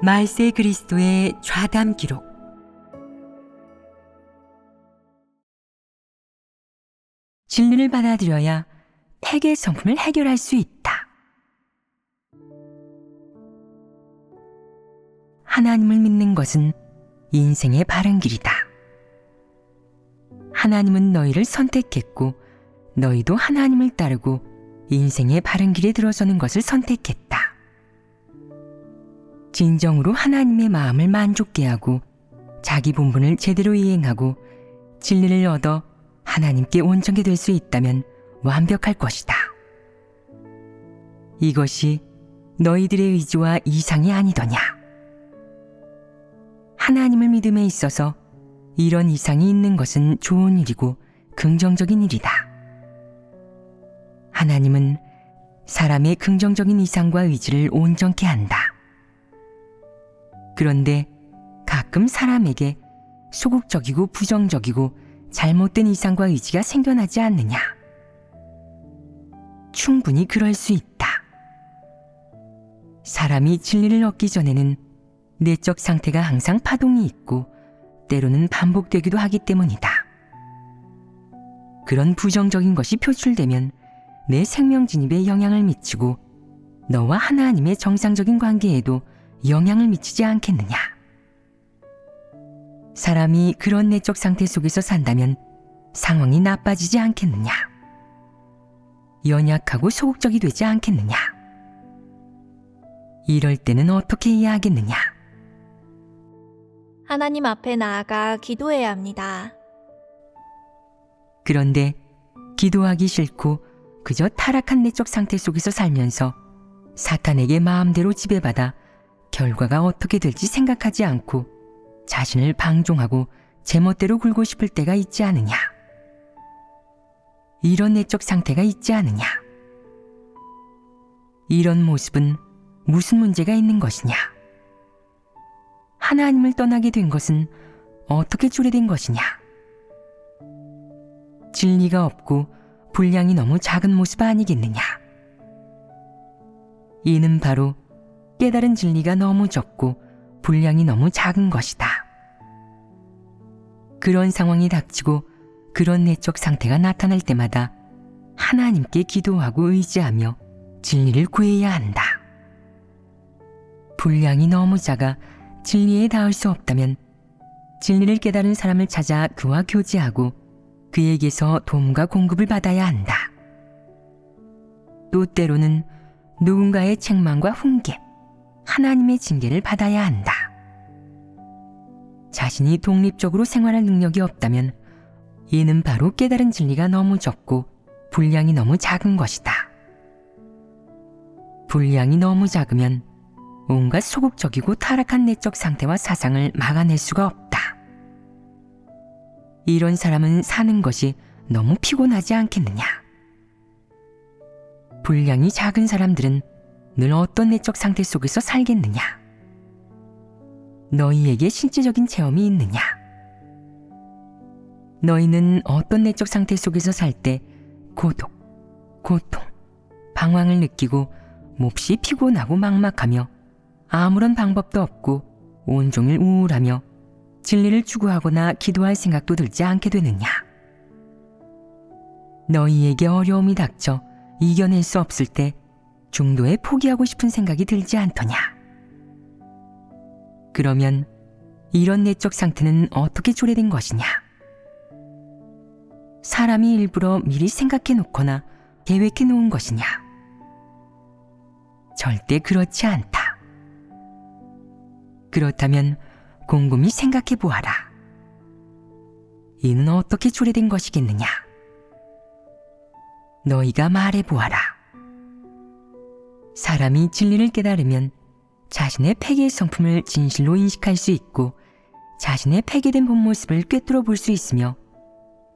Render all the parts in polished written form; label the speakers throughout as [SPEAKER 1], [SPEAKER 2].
[SPEAKER 1] 말세 그리스도의 좌담 기록. 진리를 받아들여야 폐괴 성품을 해결할 수 있다. 하나님을 믿는 것은 인생의 바른 길이다. 하나님은 너희를 선택했고 너희도 하나님을 따르고 인생의 바른 길에 들어서는 것을 선택했다. 진정으로 하나님의 마음을 만족케 하고 자기 본분을 제대로 이행하고 진리를 얻어 하나님께 온전히 될 수 있다면 완벽할 것이다. 이것이 너희들의 의지와 이상이 아니더냐. 하나님을 믿음에 있어서 이런 이상이 있는 것은 좋은 일이고 긍정적인 일이다. 하나님은 사람의 긍정적인 이상과 의지를 온전케 한다. 그런데 가끔 사람에게 소극적이고 부정적이고 잘못된 이상과 의지가 생겨나지 않느냐? 충분히 그럴 수 있다. 사람이 진리를 얻기 전에는 내적 상태가 항상 파동이 있고 때로는 반복되기도 하기 때문이다. 그런 부정적인 것이 표출되면 내 생명 진입에 영향을 미치고 너와 하나님의 정상적인 관계에도 영향을 미치지 않겠느냐? 사람이 그런 내적 상태 속에서 산다면 상황이 나빠지지 않겠느냐? 연약하고 소극적이 되지 않겠느냐? 이럴 때는 어떻게 해야 하겠느냐?
[SPEAKER 2] 하나님 앞에 나아가 기도해야 합니다.
[SPEAKER 1] 그런데 기도하기 싫고 그저 타락한 내적 상태 속에서 살면서 사탄에게 마음대로 지배받아 결과가 어떻게 될지 생각하지 않고 자신을 방종하고 제멋대로 굴고 싶을 때가 있지 않느냐? 이런 내적 상태가 있지 않느냐? 이런 모습은 무슨 문제가 있는 것이냐? 하나님을 떠나게 된 것은 어떻게 주례된 것이냐? 진리가 없고 분량이 너무 작은 모습 아니겠느냐? 이는 바로 깨달은 진리가 너무 적고 분량이 너무 작은 것이다. 그런 상황이 닥치고 그런 내적 상태가 나타날 때마다 하나님께 기도하고 의지하며 진리를 구해야 한다. 분량이 너무 작아 진리에 닿을 수 없다면 진리를 깨달은 사람을 찾아 그와 교제하고 그에게서 도움과 공급을 받아야 한다. 또 때로는 누군가의 책망과 훈계, 하나님의 징계를 받아야 한다. 자신이 독립적으로 생활할 능력이 없다면 이는 바로 깨달은 진리가 너무 적고 분량이 너무 작은 것이다. 분량이 너무 작으면 온갖 소극적이고 타락한 내적 상태와 사상을 막아낼 수가 없다. 이런 사람은 사는 것이 너무 피곤하지 않겠느냐? 분량이 작은 사람들은 늘 어떤 내적 상태 속에서 살겠느냐? 너희에게 실제적인 체험이 있느냐? 너희는 어떤 내적 상태 속에서 살 때 고독, 고통, 방황을 느끼고 몹시 피곤하고 막막하며 아무런 방법도 없고 온종일 우울하며 진리를 추구하거나 기도할 생각도 들지 않게 되느냐? 너희에게 어려움이 닥쳐 이겨낼 수 없을 때 중도에 포기하고 싶은 생각이 들지 않더냐? 그러면 이런 내적 상태는 어떻게 조례된 것이냐? 사람이 일부러 미리 생각해 놓거나 계획해 놓은 것이냐? 절대 그렇지 않다. 그렇다면 곰곰이 생각해 보아라. 이는 어떻게 조례된 것이겠느냐? 너희가 말해 보아라. 사람이 진리를 깨달으면 자신의 폐괴의 성품을 진실로 인식할 수 있고 자신의 폐괴된 본 모습을 꿰뚫어 볼 수 있으며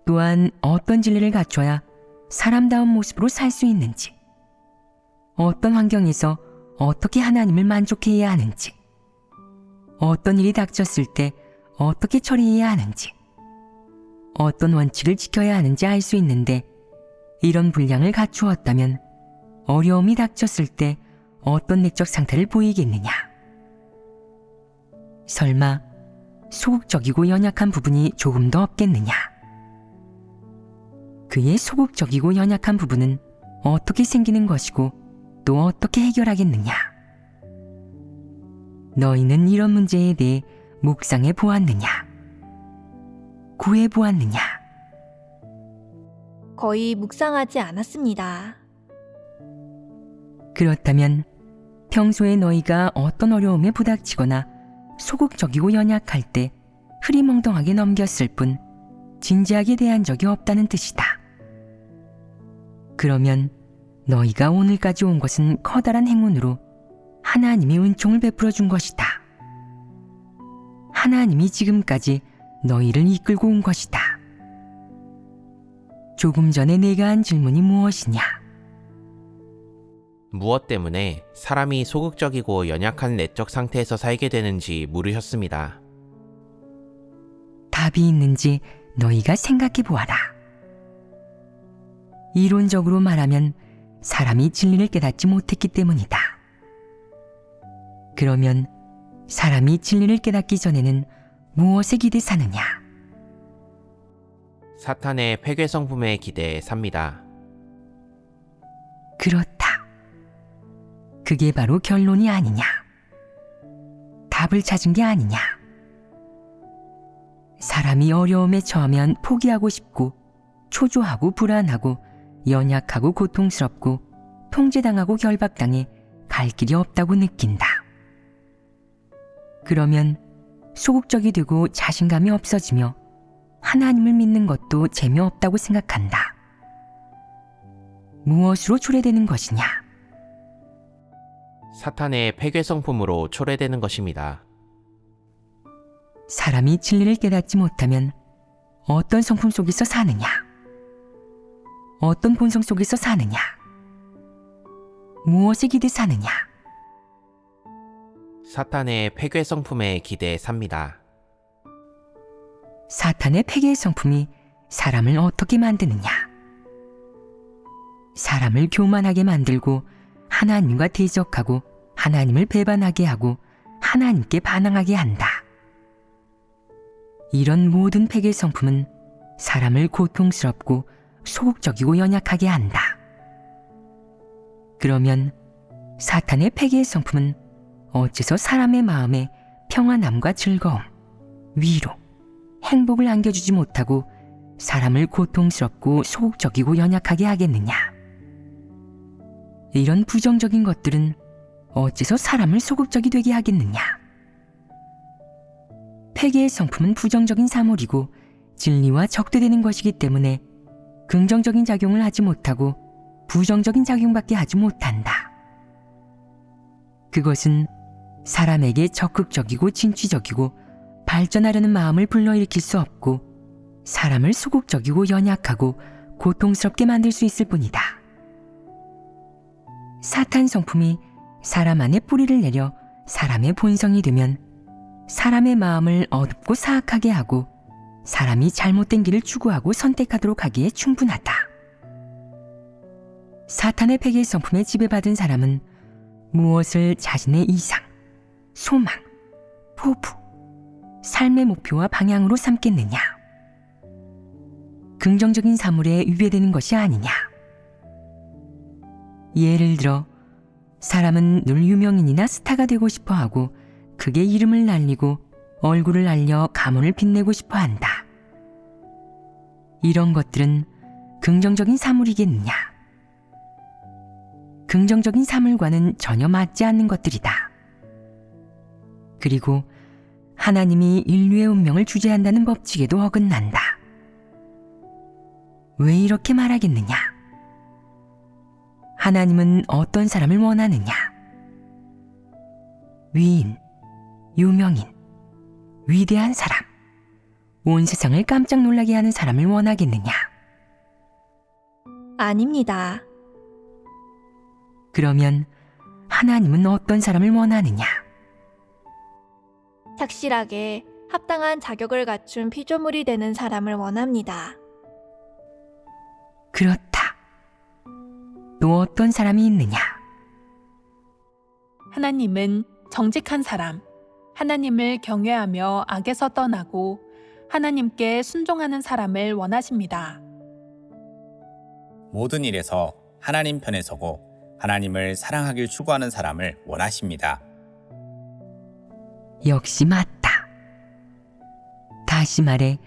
[SPEAKER 1] 또한 어떤 진리를 갖춰야 사람다운 모습으로 살 수 있는지, 어떤 환경에서 어떻게 하나님을 만족해야 하는지, 어떤 일이 닥쳤을 때 어떻게 처리해야 하는지, 어떤 원칙을 지켜야 하는지 알 수 있는데 이런 분량을 갖추었다면 어려움이 닥쳤을 때 어떤 내적 상태를 보이겠느냐? 설마 소극적이고 연약한 부분이 조금 더 없겠느냐? 그의 소극적이고 연약한 부분은 어떻게 생기는 것이고 또 어떻게 해결하겠느냐? 너희는 이런 문제에 대해 묵상해 보았느냐? 구해 보았느냐?
[SPEAKER 2] 거의 묵상하지 않았습니다.
[SPEAKER 1] 그렇다면 평소에 너희가 어떤 어려움에 부닥치거나 소극적이고 연약할 때 흐리멍덩하게 넘겼을 뿐 진지하게 대한 적이 없다는 뜻이다. 그러면 너희가 오늘까지 온 것은 커다란 행운으로 하나님이 은총을 베풀어 준 것이다. 하나님이 지금까지 너희를 이끌고 온 것이다. 조금 전에 내가 한 질문이 무엇이냐?
[SPEAKER 3] 무엇 때문에 사람이 소극적이고 연약한 내적 상태에서 살게 되는지 물으셨습니다.
[SPEAKER 1] 답이 있는지 너희가 생각해 보아라. 이론적으로 말하면 사람이 진리를 깨닫지 못했기 때문이다. 그러면 사람이 진리를 깨닫기 전에는 무엇에 기대 사느냐?
[SPEAKER 3] 사탄의 폐괴 성품에 기대해 삽니다.
[SPEAKER 1] 그렇다. 그게 바로 결론이 아니냐? 답을 찾은 게 아니냐? 사람이 어려움에 처하면 포기하고 싶고 초조하고 불안하고 연약하고 고통스럽고 통제당하고 결박당해 갈 길이 없다고 느낀다. 그러면 소극적이 되고 자신감이 없어지며 하나님을 믿는 것도 재미없다고 생각한다. 무엇으로 초래되는 것이냐?
[SPEAKER 3] 사탄의 폐괴 성품으로 초래되는 것입니다.
[SPEAKER 1] 사람이 진리를 깨닫지 못하면 어떤 성품 속에서 사느냐? 어떤 본성 속에서 사느냐? 무엇에 기대 사느냐?
[SPEAKER 3] 사탄의 폐괴 성품에 기대해 삽니다.
[SPEAKER 1] 사탄의 폐괴의 성품이 사람을 어떻게 만드느냐? 사람을 교만하게 만들고 하나님과 대적하고 하나님을 배반하게 하고 하나님께 반항하게 한다. 이런 모든 폐괴의 성품은 사람을 고통스럽고 소극적이고 연약하게 한다. 그러면 사탄의 폐괴의 성품은 어째서 사람의 마음에 평안함과 즐거움, 위로, 행복을 안겨주지 못하고 사람을 고통스럽고 소극적이고 연약하게 하겠느냐? 이런 부정적인 것들은 어째서 사람을 소극적이 되게 하겠느냐? 폐괴의 성품은 부정적인 사물이고 진리와 적대되는 것이기 때문에 긍정적인 작용을 하지 못하고 부정적인 작용밖에 하지 못한다. 그것은 사람에게 적극적이고 진취적이고 발전하려는 마음을 불러일으킬 수 없고 사람을 소극적이고 연약하고 고통스럽게 만들 수 있을 뿐이다. 사탄 성품이 사람 안에 뿌리를 내려 사람의 본성이 되면 사람의 마음을 어둡고 사악하게 하고 사람이 잘못된 길을 추구하고 선택하도록 하기에 충분하다. 사탄의 폐괴 성품에 지배받은 사람은 무엇을 자신의 이상, 소망, 포부, 삶의 목표와 방향으로 삼겠느냐? 긍정적인 사물에 위배되는 것이 아니냐? 예를 들어 사람은 늘 유명인이나 스타가 되고 싶어 하고 극의 이름을 날리고 얼굴을 알려 가문을 빛내고 싶어 한다. 이런 것들은 긍정적인 사물이겠느냐? 긍정적인 사물과는 전혀 맞지 않는 것들이다. 그리고 하나님이 인류의 운명을 주재한다는 법칙에도 어긋난다. 왜 이렇게 말하겠느냐? 하나님은 어떤 사람을 원하느냐? 위인, 유명인, 위대한 사람, 온 세상을 깜짝 놀라게 하는 사람을 원하겠느냐?
[SPEAKER 2] 아닙니다.
[SPEAKER 1] 그러면 하나님은 어떤 사람을 원하느냐?
[SPEAKER 2] 착실하게 합당한 자격을 갖춘 피조물이 되는 사람을 원합니다.
[SPEAKER 1] 그렇다. 또 어떤 사람이 있느냐?
[SPEAKER 4] 하나님은 정직한 사람, 하나님을 경외하며 악에서 떠나고 하나님께 순종하는 사람을 원하십니다.
[SPEAKER 5] 모든 일에서 하나님 편에 서고 하나님을 사랑하길 추구하는 사람을 원하십니다.
[SPEAKER 1] 역시 맞다. 다시 말해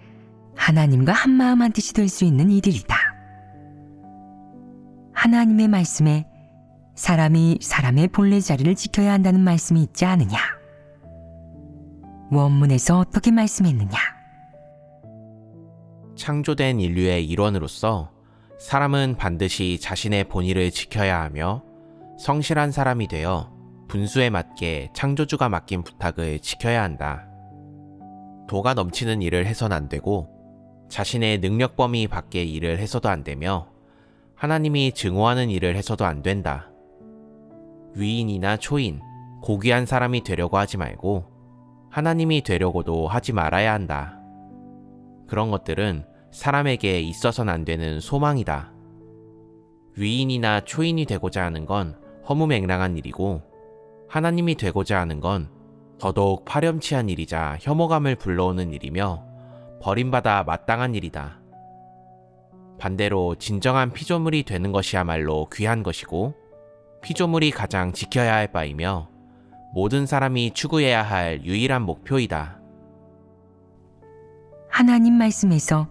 [SPEAKER 1] 하나님과 한마음 한 뜻이 될 수 있는 이들이다. 하나님의 말씀에 사람이 사람의 본래 자리를 지켜야 한다는 말씀이 있지 않느냐? 원문에서 어떻게 말씀했느냐?
[SPEAKER 3] 창조된 인류의 일원으로서 사람은 반드시 자신의 본의를 지켜야 하며 성실한 사람이 되어 분수에 맞게 창조주가 맡긴 부탁을 지켜야 한다. 도가 넘치는 일을 해선 안 되고 자신의 능력 범위 밖의 일을 해서도 안 되며 하나님이 증오하는 일을 해서도 안 된다. 위인이나 초인, 고귀한 사람이 되려고 하지 말고 하나님이 되려고도 하지 말아야 한다. 그런 것들은 사람에게 있어서는 안 되는 소망이다. 위인이나 초인이 되고자 하는 건 허무맹랑한 일이고 하나님이 되고자 하는 건 더더욱 파렴치한 일이자 혐오감을 불러오는 일이며 버림받아 마땅한 일이다. 반대로 진정한 피조물이 되는 것이야말로 귀한 것이고 피조물이 가장 지켜야 할 바이며 모든 사람이 추구해야 할 유일한 목표이다.
[SPEAKER 1] 하나님 말씀에서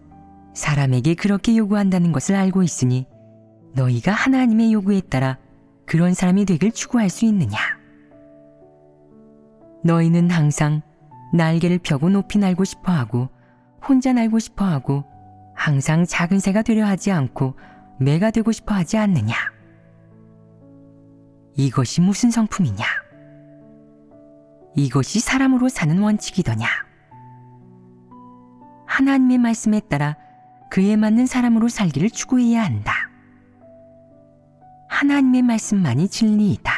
[SPEAKER 1] 사람에게 그렇게 요구한다는 것을 알고 있으니 너희가 하나님의 요구에 따라 그런 사람이 되길 추구할 수 있느냐? 너희는 항상 날개를 펴고 높이 날고 싶어하고 혼자 날고 싶어하고 항상 작은 새가 되려 하지 않고 매가 되고 싶어 하지 않느냐? 이것이 무슨 성품이냐? 이것이 사람으로 사는 원칙이더냐? 하나님의 말씀에 따라 그에 맞는 사람으로 살기를 추구해야 한다. 하나님의 말씀만이 진리이다.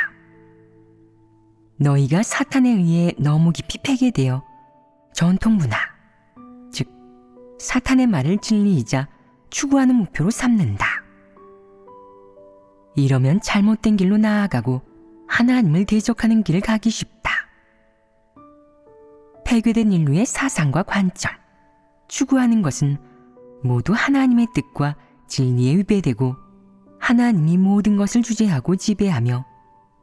[SPEAKER 1] 너희가 사탄에 의해 너무 깊이 폐괴되어 전통 문화, 즉 사탄의 말을 진리이자 추구하는 목표로 삼는다. 이러면 잘못된 길로 나아가고 하나님을 대적하는 길을 가기 쉽다. 폐괴된 인류의 사상과 관점, 추구하는 것은 모두 하나님의 뜻과 진리에 위배되고 하나님이 모든 것을 주재하고 지배하며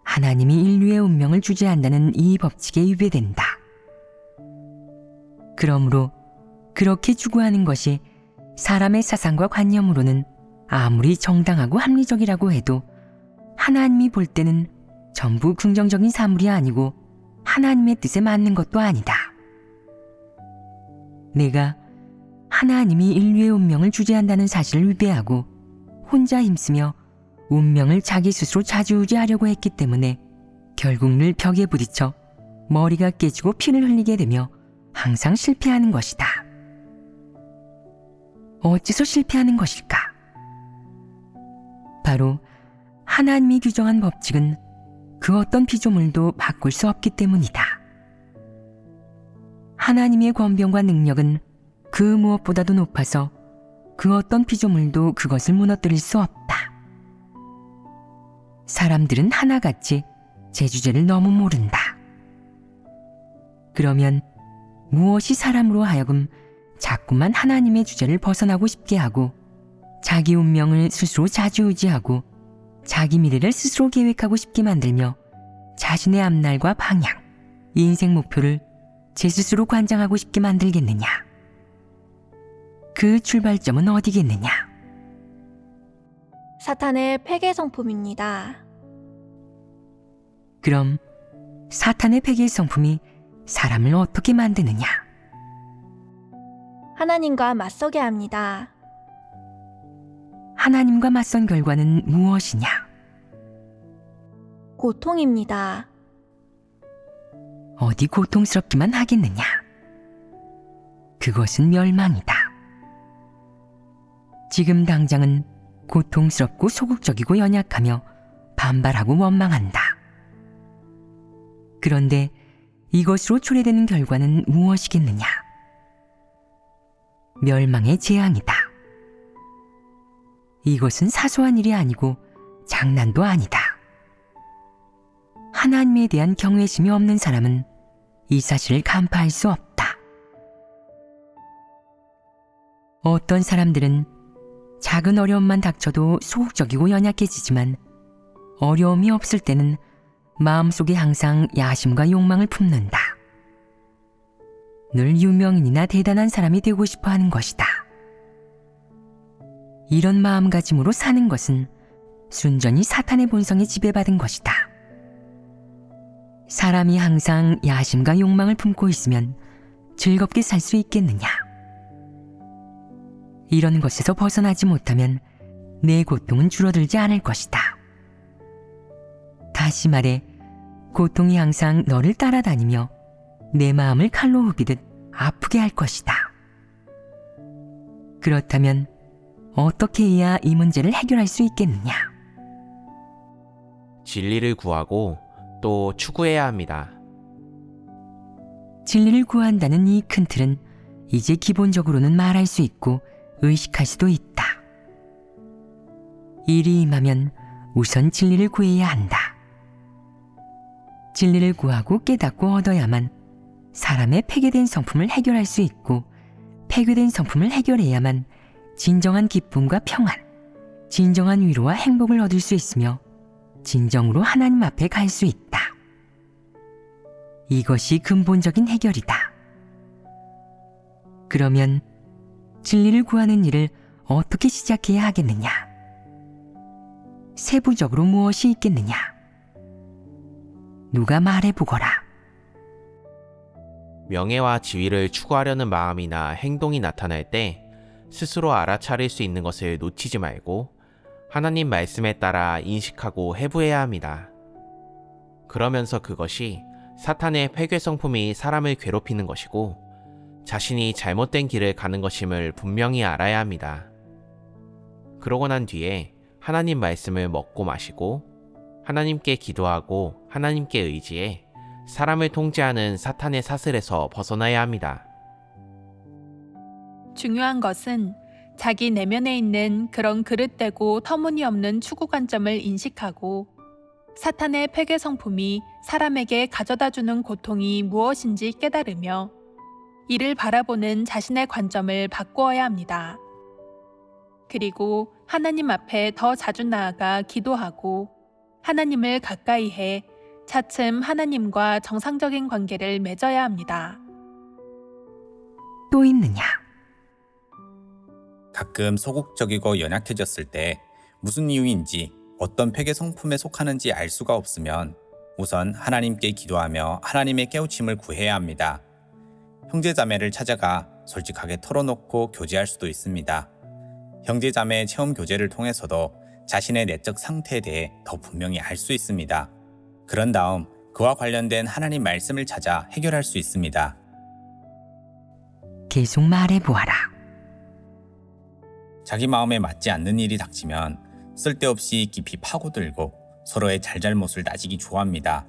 [SPEAKER 1] 하나님이 인류의 운명을 주재한다는 이 법칙에 위배된다. 그러므로 그렇게 추구하는 것이 사람의 사상과 관념으로는 아무리 정당하고 합리적이라고 해도 하나님이 볼 때는 전부 긍정적인 사물이 아니고 하나님의 뜻에 맞는 것도 아니다. 내가 하나님이 인류의 운명을 주재한다는 사실을 위배하고 혼자 힘쓰며 운명을 자기 스스로 좌지우지하려고 했기 때문에 결국 늘 벽에 부딪혀 머리가 깨지고 피를 흘리게 되며 항상 실패하는 것이다. 어째서 실패하는 것일까? 바로 하나님이 규정한 법칙은 그 어떤 피조물도 바꿀 수 없기 때문이다. 하나님의 권병과 능력은 그 무엇보다도 높아서 그 어떤 피조물도 그것을 무너뜨릴 수 없다. 사람들은 하나같이 제 주제를 너무 모른다. 그러면 무엇이 사람으로 하여금 자꾸만 하나님의 주제를 벗어나고 싶게 하고 자기 운명을 스스로 좌지우지하고 자기 미래를 스스로 계획하고 싶게 만들며 자신의 앞날과 방향, 인생 목표를 제 스스로 관장하고 싶게 만들겠느냐? 그 출발점은 어디겠느냐?
[SPEAKER 2] 사탄의 폐괴 성품입니다.
[SPEAKER 1] 그럼 사탄의 폐괴 성품이 사람을 어떻게 만드느냐?
[SPEAKER 2] 하나님과 맞서게 합니다.
[SPEAKER 1] 하나님과 맞선 결과는 무엇이냐?
[SPEAKER 2] 고통입니다.
[SPEAKER 1] 어디 고통스럽기만 하겠느냐? 그것은 멸망이다. 지금 당장은 고통스럽고 소극적이고 연약하며 반발하고 원망한다. 그런데 이것으로 초래되는 결과는 무엇이겠느냐? 멸망의 재앙이다. 이것은 사소한 일이 아니고 장난도 아니다. 하나님에 대한 경외심이 없는 사람은 이 사실을 간파할 수 없다. 어떤 사람들은 작은 어려움만 닥쳐도 소극적이고 연약해지지만 어려움이 없을 때는 마음속에 항상 야심과 욕망을 품는다. 늘 유명인이나 대단한 사람이 되고 싶어 하는 것이다. 이런 마음가짐으로 사는 것은 순전히 사탄의 본성에 지배받은 것이다. 사람이 항상 야심과 욕망을 품고 있으면 즐겁게 살 수 있겠느냐? 이런 것에서 벗어나지 못하면 내 고통은 줄어들지 않을 것이다. 다시 말해, 고통이 항상 너를 따라다니며 내 마음을 칼로 후비듯 아프게 할 것이다. 그렇다면 어떻게 해야 이 문제를 해결할 수 있겠느냐?
[SPEAKER 3] 진리를 구하고 또 추구해야 합니다.
[SPEAKER 1] 진리를 구한다는 이 큰 틀은 이제 기본적으로는 말할 수 있고 의식할 수도 있다. 일이 임하면 우선 진리를 구해야 한다. 진리를 구하고 깨닫고 얻어야만 사람의 폐괴된 성품을 해결할 수 있고, 폐괴된 성품을 해결해야만 진정한 기쁨과 평안, 진정한 위로와 행복을 얻을 수 있으며 진정으로 하나님 앞에 갈 수 있다. 이것이 근본적인 해결이다. 그러면 진리를 구하는 일을 어떻게 시작해야 하겠느냐? 세부적으로 무엇이 있겠느냐? 누가 말해보거라.
[SPEAKER 3] 명예와 지위를 추구하려는 마음이나 행동이 나타날 때 스스로 알아차릴 수 있는 것을 놓치지 말고 하나님 말씀에 따라 인식하고 해부해야 합니다. 그러면서 그것이 사탄의 폐괴 성품이 사람을 괴롭히는 것이고 자신이 잘못된 길을 가는 것임을 분명히 알아야 합니다. 그러고 난 뒤에 하나님 말씀을 먹고 마시고 하나님께 기도하고 하나님께 의지해 사람을 통제하는 사탄의 사슬에서 벗어나야 합니다.
[SPEAKER 4] 중요한 것은 자기 내면에 있는 그런 그릇되고 터무니없는 추구 관점을 인식하고 사탄의 폐괴 성품이 사람에게 가져다주는 고통이 무엇인지 깨달으며 이를 바라보는 자신의 관점을 바꾸어야 합니다. 그리고 하나님 앞에 더 자주 나아가 기도하고 하나님을 가까이 해 차츰 하나님과 정상적인 관계를 맺어야 합니다.
[SPEAKER 1] 또 있느냐?
[SPEAKER 5] 가끔 소극적이고 연약해졌을 때 무슨 이유인지 어떤 폐괴 성품에 속하는지 알 수가 없으면 우선 하나님께 기도하며 하나님의 깨우침을 구해야 합니다. 형제자매를 찾아가 솔직하게 털어놓고 교제할 수도 있습니다. 형제자매 체험 교제를 통해서도 자신의 내적 상태에 대해 더 분명히 알 수 있습니다. 그런 다음 그와 관련된 하나님 말씀을 찾아 해결할 수 있습니다.
[SPEAKER 1] 계속 말해보아라.
[SPEAKER 5] 자기 마음에 맞지 않는 일이 닥치면 쓸데없이 깊이 파고들고 서로의 잘잘못을 따지기 좋아합니다.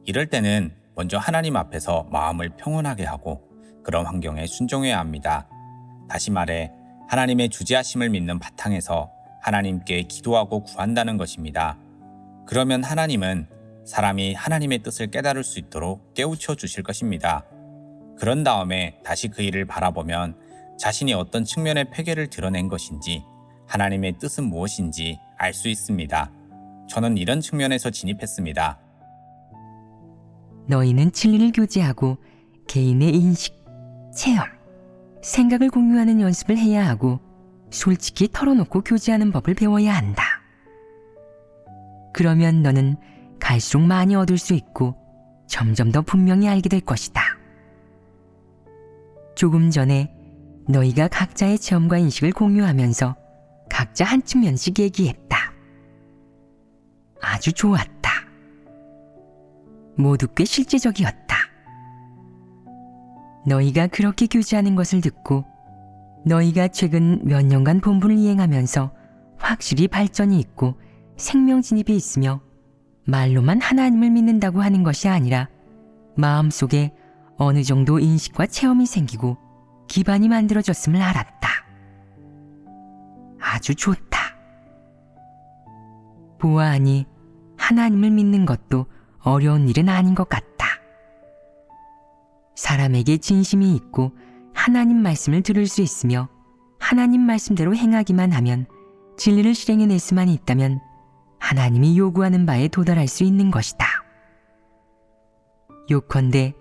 [SPEAKER 5] 이럴 때는 먼저 하나님 앞에서 마음을 평온하게 하고 그런 환경에 순종해야 합니다. 다시 말해 하나님의 주재하심을 믿는 바탕에서 하나님께 기도하고 구한다는 것입니다. 그러면 하나님은 사람이 하나님의 뜻을 깨달을 수 있도록 깨우쳐 주실 것입니다. 그런 다음에 다시 그 일을 바라보면 자신이 어떤 측면의 폐괴를 드러낸 것인지 하나님의 뜻은 무엇인지 알 수 있습니다. 저는 이런 측면에서 진입했습니다.
[SPEAKER 1] 너희는 진리를 교제하고 개인의 인식, 체험, 생각을 공유하는 연습을 해야 하고 솔직히 털어놓고 교제하는 법을 배워야 한다. 그러면 너는 갈수록 많이 얻을 수 있고 점점 더 분명히 알게 될 것이다. 조금 전에 너희가 각자의 체험과 인식을 공유하면서 각자 한 측면씩 얘기했다. 아주 좋았다. 모두 꽤 실제적이었다. 너희가 그렇게 교제하는 것을 듣고 너희가 최근 몇 년간 본분을 이행하면서 확실히 발전이 있고 생명 진입이 있으며 말로만 하나님을 믿는다고 하는 것이 아니라 마음속에 어느 정도 인식과 체험이 생기고 기반이 만들어졌음을 알았다. 아주 좋다. 보아하니 하나님을 믿는 것도 어려운 일은 아닌 것 같다. 사람에게 진심이 있고 하나님 말씀을 들을 수 있으며 하나님 말씀대로 행하기만 하면 진리를 실행해낼 수만 있다면 하나님이 요구하는 바에 도달할 수 있는 것이다. 요컨대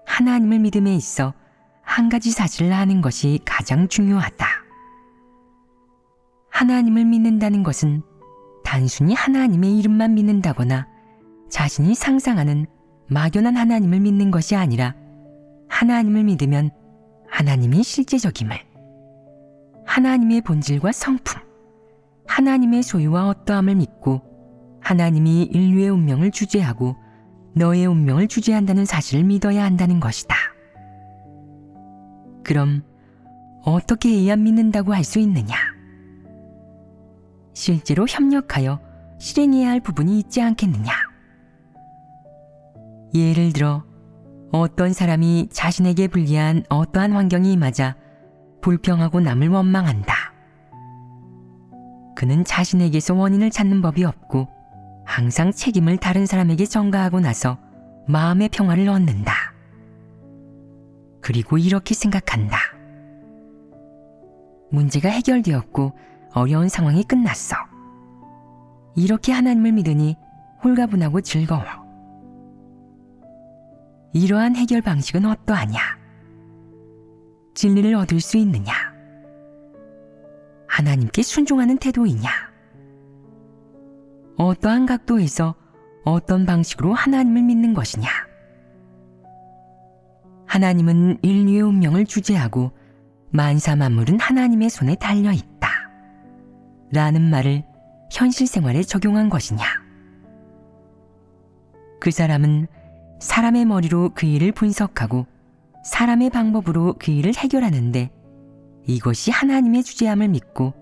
[SPEAKER 1] 하나님을 믿음에 있어 한 가지 사실을 아는 것이 가장 중요하다. 하나님을 믿는다는 것은 단순히 하나님의 이름만 믿는다거나 자신이 상상하는 막연한 하나님을 믿는 것이 아니라 하나님을 믿으면 하나님이 실제적임을, 하나님의 본질과 성품, 하나님의 소유와 어떠함을 믿고 하나님이 인류의 운명을 주재하고 너의 운명을 주재한다는 사실을 믿어야 한다는 것이다. 그럼 어떻게 해야 믿는다고 할 수 있느냐? 실제로 협력하여 실행해야 할 부분이 있지 않겠느냐? 예를 들어 어떤 사람이 자신에게 불리한 어떠한 환경이 임하자 불평하고 남을 원망한다. 그는 자신에게서 원인을 찾는 법이 없고 항상 책임을 다른 사람에게 전가하고 나서 마음의 평화를 얻는다. 그리고 이렇게 생각한다. 문제가 해결되었고 어려운 상황이 끝났어. 이렇게 하나님을 믿으니 홀가분하고 즐거워. 이러한 해결 방식은 어떠하냐? 진리를 얻을 수 있느냐? 하나님께 순종하는 태도이냐? 어떠한 각도에서 어떤 방식으로 하나님을 믿는 것이냐? 하나님은 인류의 운명을 주재하고 만사 만물은 하나님의 손에 달려있다. 라는 말을 현실 생활에 적용한 것이냐? 그 사람은 사람의 머리로 그 일을 분석하고 사람의 방법으로 그 일을 해결하는데 이것이 하나님의 주재함을 믿고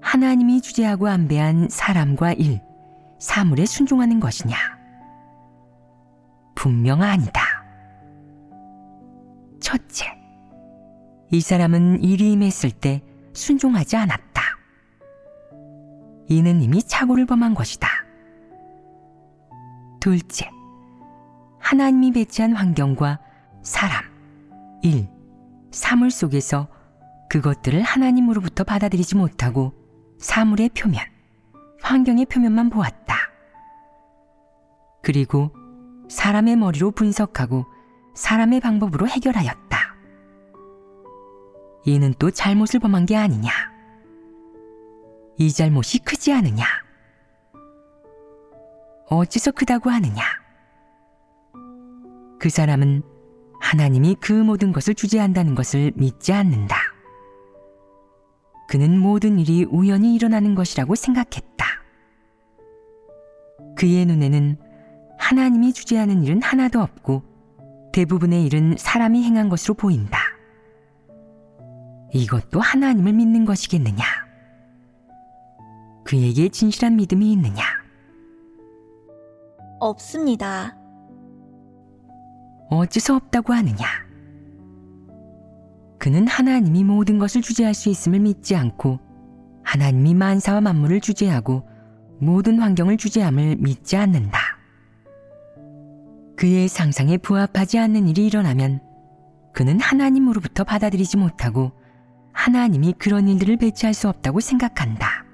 [SPEAKER 1] 하나님이 주재하고 안배한 사람과 일, 사물에 순종하는 것이냐? 분명 아니다. 첫째, 이 사람은 일이 임했을 때 순종하지 않았다. 이는 이미 착오를 범한 것이다. 둘째, 하나님이 배치한 환경과 사람, 일, 사물 속에서 그것들을 하나님으로부터 받아들이지 못하고 사물의 표면, 환경의 표면만 보았다. 그리고 사람의 머리로 분석하고 사람의 방법으로 해결하였다. 이는 또 잘못을 범한 게 아니냐? 이 잘못이 크지 않으냐? 어째서 크다고 하느냐? 그 사람은 하나님이 그 모든 것을 주재한다는 것을 믿지 않는다. 그는 모든 일이 우연히 일어나는 것이라고 생각했다. 그의 눈에는 하나님이 주재하는 일은 하나도 없고 대부분의 일은 사람이 행한 것으로 보인다. 이것도 하나님을 믿는 것이겠느냐? 그에게 진실한 믿음이 있느냐?
[SPEAKER 2] 없습니다.
[SPEAKER 1] 어째서 없다고 하느냐? 그는 하나님이 모든 것을 주재할 수 있음을 믿지 않고 하나님이 만사와 만물을 주재하고 모든 환경을 주재함을 믿지 않는다. 그의 상상에 부합하지 않는 일이 일어나면 그는 하나님으로부터 받아들이지 못하고 하나님이 그런 일들을 배치할 수 없다고 생각한다.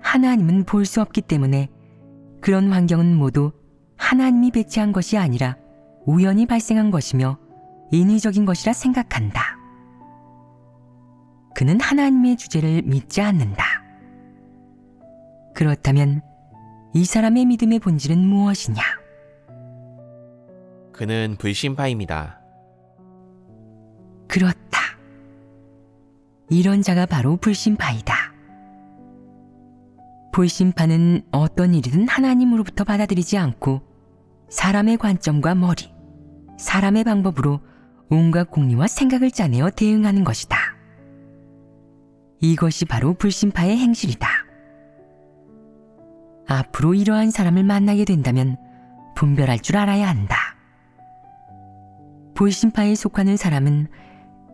[SPEAKER 1] 하나님은 볼 수 없기 때문에 그런 환경은 모두 하나님이 배치한 것이 아니라 우연히 발생한 것이며 인위적인 것이라 생각한다. 그는 하나님의 주재를 믿지 않는다. 그렇다면 이 사람의 믿음의 본질은 무엇이냐?
[SPEAKER 3] 그는 불신파입니다.
[SPEAKER 1] 그렇다. 이런 자가 바로 불신파이다. 불신파는 어떤 일이든 하나님으로부터 받아들이지 않고 사람의 관점과 머리, 사람의 방법으로 온갖 공리와 생각을 짜내어 대응하는 것이다. 이것이 바로 불신파의 행실이다. 앞으로 이러한 사람을 만나게 된다면 분별할 줄 알아야 한다. 불신파에 속하는 사람은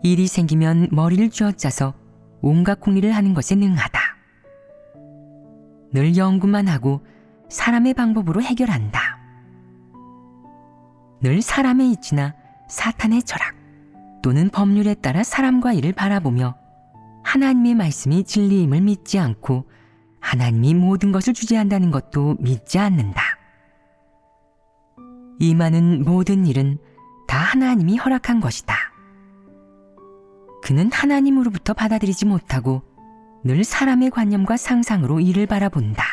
[SPEAKER 1] 일이 생기면 머리를 쥐어짜서 온갖 공리를 하는 것에 능하다. 늘 연구만 하고 사람의 방법으로 해결한다. 늘 사람의 이치나 사탄의 철학 또는 법률에 따라 사람과 일을 바라보며 하나님의 말씀이 진리임을 믿지 않고 하나님이 모든 것을 주재한다는 것도 믿지 않는다. 이 많은 모든 일은 다 하나님이 허락한 것이다. 그는 하나님으로부터 받아들이지 못하고 늘 사람의 관념과 상상으로 이를 바라본다.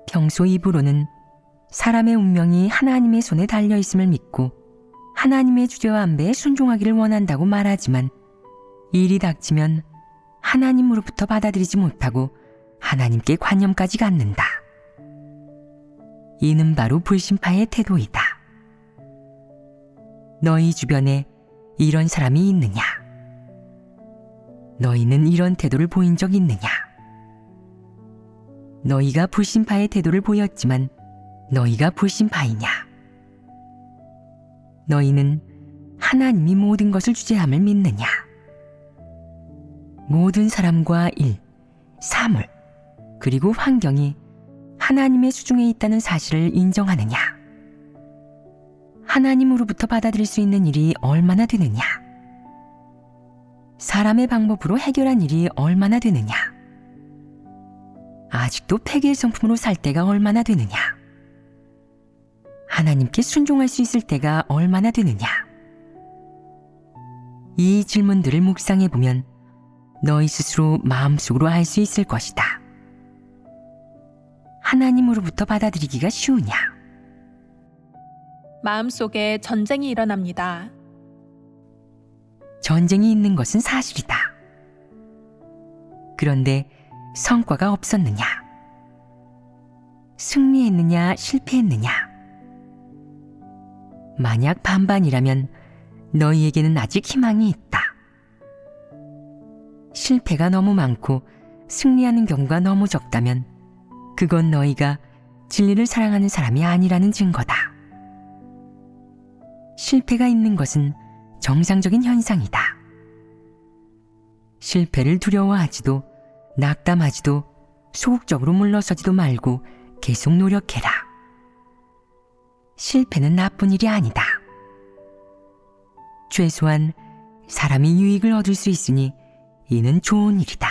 [SPEAKER 1] 평소 입으로는 사람의 운명이 하나님의 손에 달려 있음을 믿고 하나님의 주제와 안배에 순종하기를 원한다고 말하지만 일이 닥치면 하나님으로부터 받아들이지 못하고 하나님께 관념까지 갖는다. 이는 바로 불신파의 태도이다. 너희 주변에 이런 사람이 있느냐? 너희는 이런 태도를 보인 적 있느냐? 너희가 불신파의 태도를 보였지만 너희가 불신파이냐? 너희는 하나님이 모든 것을 주재함을 믿느냐? 모든 사람과 일, 사물, 그리고 환경이 하나님의 수중에 있다는 사실을 인정하느냐? 하나님으로부터 받아들일 수 있는 일이 얼마나 되느냐? 사람의 방법으로 해결한 일이 얼마나 되느냐? 아직도 폐기의 성품으로 살 때가 얼마나 되느냐? 하나님께 순종할 수 있을 때가 얼마나 되느냐? 이 질문들을 묵상해 보면 너희 스스로 마음속으로 알 수 있을 것이다. 하나님으로부터 받아들이기가 쉬우냐?
[SPEAKER 4] 마음속에 전쟁이 일어납니다.
[SPEAKER 1] 전쟁이 있는 것은 사실이다. 그런데 성과가 없었느냐? 승리했느냐, 실패했느냐? 만약 반반이라면 너희에게는 아직 희망이 있다. 실패가 너무 많고 승리하는 경우가 너무 적다면 그건 너희가 진리를 사랑하는 사람이 아니라는 증거다. 실패가 있는 것은 정상적인 현상이다. 실패를 두려워하지도 낙담하지도 소극적으로 물러서지도 말고 계속 노력해라. 실패는 나쁜 일이 아니다. 최소한 사람이 유익을 얻을 수 있으니 이는 좋은 일이다.